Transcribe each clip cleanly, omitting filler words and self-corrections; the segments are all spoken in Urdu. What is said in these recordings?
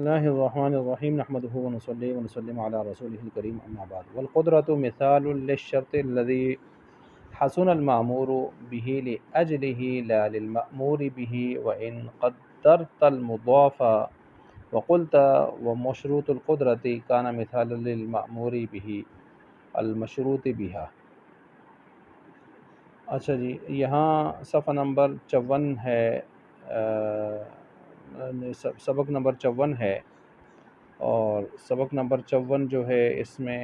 اللہ الرحمن الرحیم نحمده ونصلی ونسلم علی رسولہ الکریم اما بعد والقدرۃ مثال للشرط الذي حسن المأمور به لأجله لا للمأمور به وإن قدرت المضاف وقلت ومشروط القدرة كان مثالا للمأمور به المشروط بها۔ اچھا جی، یہاں صفحہ نمبر 54 ہے، سبق نمبر 54 ہے، اور سبق نمبر 54 جو ہے اس میں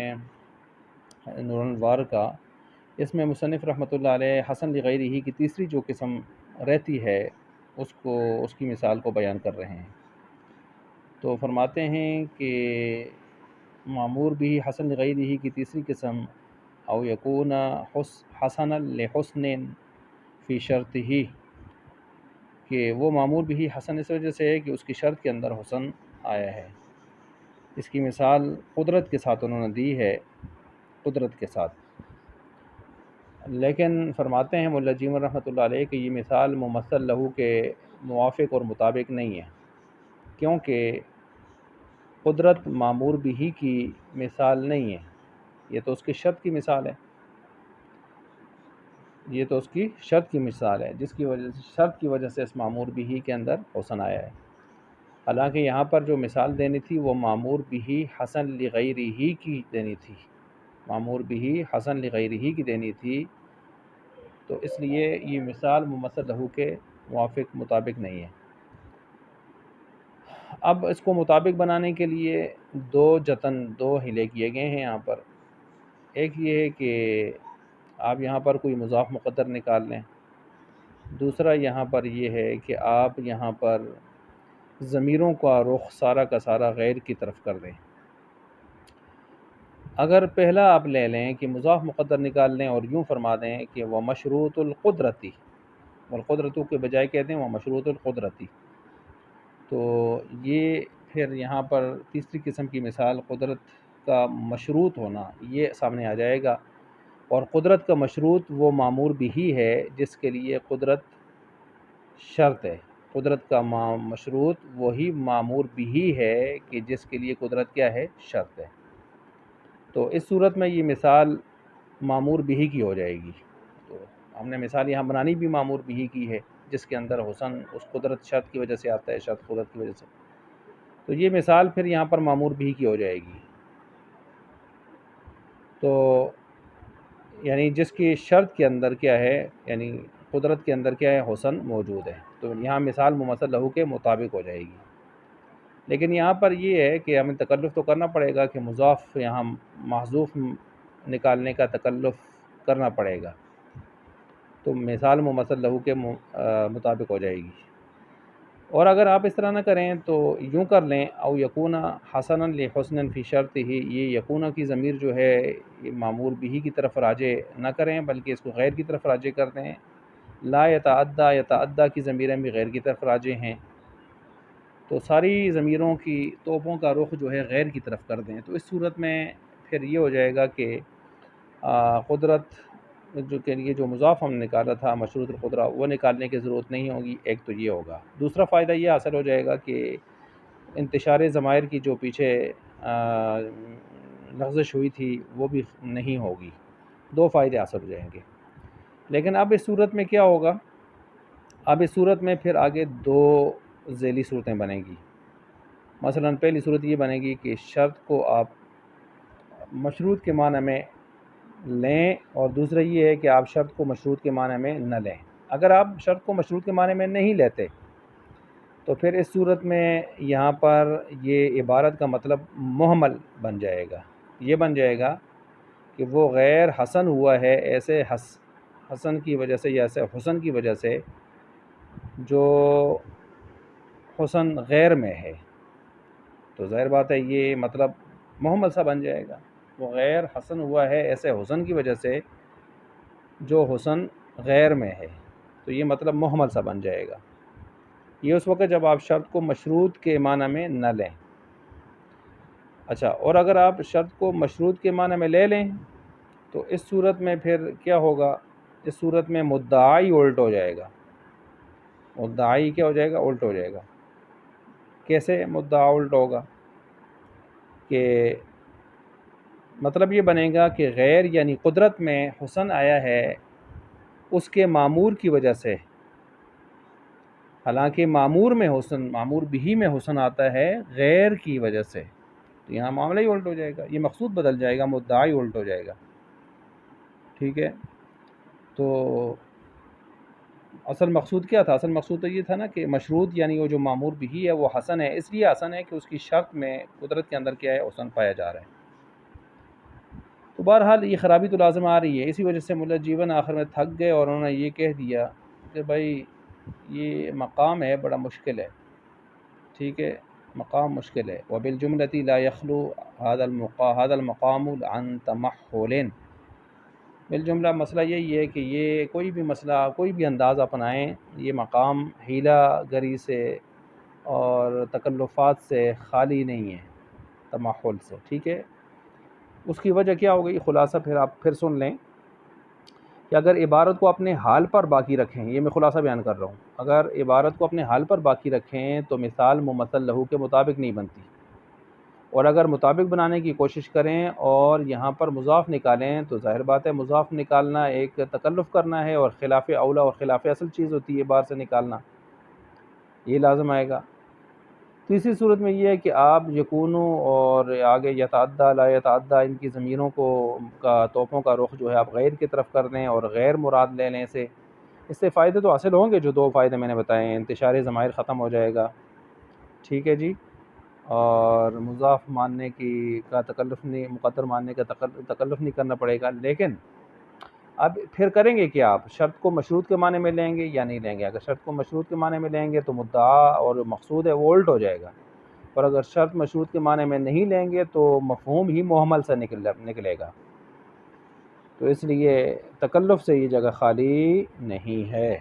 نور الانوار کا، اس میں مصنف رحمۃ اللہ علیہ حسن لغیرہ کی تیسری جو قسم رہتی ہے اس کی مثال کو بیان کر رہے ہیں۔ تو فرماتے ہیں کہ معمور بھی حسن لغیرہ کی تیسری قسم او یکون حسنا لحسن فی شرط ہی، کہ وہ معمور بھی حسن اس وجہ سے ہے کہ اس کی شرط کے اندر حسن آیا ہے۔ اس کی مثال قدرت کے ساتھ انہوں نے دی ہے، قدرت کے ساتھ، لیکن فرماتے ہیں مولا جیم رحمۃ اللہ علیہ کہ یہ مثال ممثل لہو کے موافق اور مطابق نہیں ہے، کیونکہ قدرت معمور بھی کی مثال نہیں ہے، یہ تو اس کی شرط کی مثال ہے، یہ تو اس کی شرط کی مثال ہے، جس کی وجہ سے شرط کی وجہ سے اس معمور بھی کے اندر حسن آیا ہے۔ حالانکہ یہاں پر جو مثال دینی تھی وہ معمور بھی حسن لغیرہ کی دینی تھی، معمور بھی حسن لغیرہ کی دینی تھی، تو اس لیے یہ مثال ممثل لہو کے موافق مطابق نہیں ہے۔ اب اس کو مطابق بنانے کے لیے دو ہیلے کیے گئے ہیں یہاں پر۔ ایک یہ ہے کہ آپ یہاں پر کوئی مضاف مقدر نکال لیں، دوسرا یہاں پر یہ ہے کہ آپ یہاں پر ضمیروں کا رخ سارا کا سارا غیر کی طرف کر دیں۔ اگر پہلا آپ لے لیں کہ مضاف مقدر نکال لیں اور یوں فرما دیں کہ وہ مشروط القدرتی، والقدرتوں کے بجائے کہتے ہیں وہ مشروط القدرتی، تو یہ پھر یہاں پر تیسری قسم کی مثال قدرت کا مشروط ہونا یہ سامنے آ جائے گا، اور قدرت کا مشروط وہ معمور بھی ہے جس کے لیے قدرت شرط ہے، قدرت کا مشروط وہی معمور بھی ہے کہ جس کے لیے قدرت کیا ہے، شرط ہے۔ تو اس صورت میں یہ مثال معمور بھی کی ہو جائے گی۔ تو ہم نے مثال یہاں بنانی بھی معمور بھی کی ہے، جس کے اندر حسن اس قدرت شرط کی وجہ سے آتا ہے، شرط قدرت کی وجہ سے، تو یہ مثال پھر یہاں پر معمور بھی کی ہو جائے گی۔ تو یعنی جس کی شرط کے اندر کیا ہے، یعنی قدرت کے اندر کیا ہے، حسن موجود ہے، تو یہاں مثال ممثل لہو کے مطابق ہو جائے گی۔ لیکن یہاں پر یہ ہے کہ ہمیں تکلف تو کرنا پڑے گا کہ مضاف یہاں محذوف نکالنے کا تکلف کرنا پڑے گا، تو مثال ممثل لہو کے مطابق ہو جائے گی۔ اور اگر آپ اس طرح نہ کریں تو یوں کر لیں، او یکون حسنا لحسن فی شرط ہی، یہ یکون کی ضمیر جو ہے یہ معمور بھی کی طرف راجع نہ کریں بلکہ اس کو غیر کی طرف راجع کر دیں۔ لا یتعدی کی ضمیریں بھی غیر کی طرف راجع ہیں، تو ساری ضمیروں کی توپوں کا رخ جو ہے غیر کی طرف کر دیں، تو اس صورت میں پھر یہ ہو جائے گا کہ قدرت جو کے لیے جو مضاف ہم نے نکالا تھا مشروط القدرہ، وہ نکالنے کی ضرورت نہیں ہوگی۔ ایک تو یہ ہوگا، دوسرا فائدہ یہ حاصل ہو جائے گا کہ انتشار ضمائر کی جو پیچھے لغزش ہوئی تھی وہ بھی نہیں ہوگی، دو فائدے حاصل ہو جائیں گے۔ لیکن اب اس صورت میں کیا ہوگا، اب اس صورت میں پھر آگے دو ذیلی صورتیں بنیں گی۔ مثلا پہلی صورت یہ بنے گی کہ شرط کو آپ مشروط کے معنی میں لیں، اور دوسرا یہ ہے کہ آپ شرط کو مشروط کے معنی میں نہ لیں۔ اگر آپ شرط کو مشروط کے معنی میں نہیں لیتے تو پھر اس صورت میں یہاں پر یہ عبارت کا مطلب محمل بن جائے گا، یہ بن جائے گا کہ وہ غیر حسن ہوا ہے ایسے حسن کی وجہ سے یا ایسے حسن کی وجہ سے جو حسن غیر میں ہے، تو ظاہر بات ہے یہ مطلب محمل سا بن جائے گا، وہ غیر حسن ہوا ہے ایسے حسن کی وجہ سے جو حسن غیر میں ہے، تو یہ مطلب محمل سا بن جائے گا۔ یہ اس وقت جب آپ شرط کو مشروط کے معنی میں نہ لیں۔ اچھا، اور اگر آپ شرط کو مشروط کے معنی میں لے لیں تو اس صورت میں پھر کیا ہوگا، اس صورت میں مدعی الٹ ہو جائے گا، مدعی کیا ہو جائے گا، الٹ ہو جائے گا، کیسے مدعا الٹ ہوگا کہ مطلب یہ بنے گا کہ غیر یعنی قدرت میں حسن آیا ہے اس کے معمور کی وجہ سے، حالانکہ معمور میں حسن، معمور بھی میں حسن آتا ہے غیر کی وجہ سے، تو یہاں معاملہ ہی الٹ ہو جائے گا، یہ مقصود بدل جائے گا، مدعا ہی الٹ ہو جائے گا. ٹھیک ہے، تو اصل مقصود کیا تھا؟ اصل مقصود تو یہ تھا نا کہ مشروط یعنی وہ جو معمور بھی ہے وہ حسن ہے، اس لیے حسن ہے کہ اس کی شرط میں قدرت کے اندر کیا ہے؟ حسن پایا جا رہا ہے. تو بہرحال یہ خرابی تو لازم آ رہی ہے. اسی وجہ سے ملا جیون آخر میں تھک گئے اور انہوں نے یہ کہہ دیا کہ بھائی یہ مقام ہے بڑا مشکل ہے. ٹھیک ہے، مقام مشکل ہے. وبالجملة لا يخلو هذا المقام عن تمحل. بالجملہ مسئلہ یہی ہے کہ یہ کوئی بھی مسئلہ، کوئی بھی انداز اپنائیں، یہ مقام ہیلہ گری سے اور تکلفات سے خالی نہیں ہے، تمحل سے. ٹھیک ہے، اس کی وجہ کیا ہو گئی؟ خلاصہ پھر آپ پھر سن لیں کہ اگر عبارت کو اپنے حال پر باقی رکھیں، یہ میں خلاصہ بیان کر رہا ہوں، اگر عبارت کو اپنے حال پر باقی رکھیں تو مثال ممثل لہو کے مطابق نہیں بنتی، اور اگر مطابق بنانے کی کوشش کریں اور یہاں پر مضاف نکالیں تو ظاہر بات ہے مضاف نکالنا ایک تکلف کرنا ہے اور خلاف اولا اور خلاف اصل چیز ہوتی ہے باہر سے نکالنا، یہ لازم آئے گا. تیسری صورت میں یہ ہے کہ آپ یکونو اور آگے یتعدی لا یتعدی ان کی ضمیروں کو توپوں کا رخ جو ہے آپ غیر کی طرف کر دیں اور غیر مراد لے لیں. اس سے فائدے تو حاصل ہوں گے، جو دو فائدے میں نے بتائے ہیں، انتشار ضمائر ختم ہو جائے گا. ٹھیک ہے جی، اور مضاف ماننے کا تکلف نہیں، مقدر ماننے کا تکلف نہیں کرنا پڑے گا. لیکن اب پھر کریں گے کہ آپ شرط کو مشروط کے معنی میں لیں گے یا نہیں لیں گے؟ اگر شرط کو مشروط کے معنی میں لیں گے تو مدعا اور مقصود ہے وہ الٹ ہو جائے گا، اور اگر شرط مشروط کے معنی میں نہیں لیں گے تو مفہوم ہی محمل سے نکلے گا. تو اس لیے تکلف سے یہ جگہ خالی نہیں ہے.